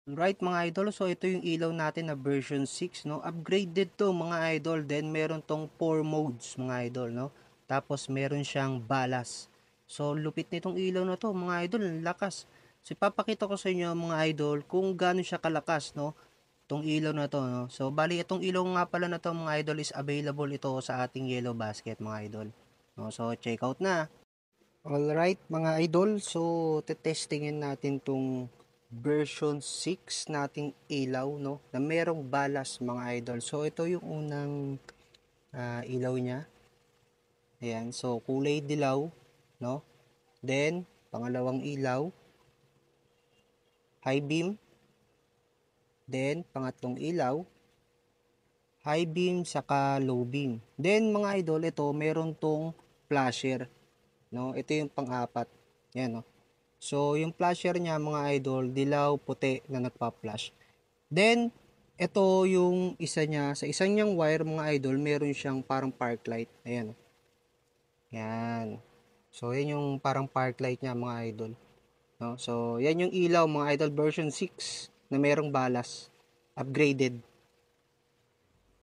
Right mga idol, so ito yung ilaw natin na version 6, no? Upgraded to mga idol. Then meron tong 4 modes mga idol, no? Tapos meron siyang balas. So lupit nitong ilaw na to mga idol, ang lakas. So ipapakita ko sa inyo mga idol kung gaano siya kalakas, no? Itong ilaw na to, no? So bali itong ilaw nga pala na to mga idol is available ito sa ating yellow basket mga idol. No? So check out na. Alright mga idol, so tetestingin natin tong version 6 nating ilaw, no, na merong balas mga idol. So ito yung unang ilaw niya. Ayan, so kulay dilaw, no. Then pangalawang ilaw, high beam. Then pangatlong ilaw, high beam saka low beam. Then mga idol, ito meron tong flasher, no. Ito yung pang-apat. Yan, no. So, yung flasher niya mga idol, dilaw, puti na nagpa-flash. Then, ito yung isa niya, sa isang niyang wire mga idol, meron siyang parang park light. Ayan. Yan. So, yan yung parang park light niya mga idol. No? So, yan yung ilaw mga idol version 6 na merong balas. Upgraded.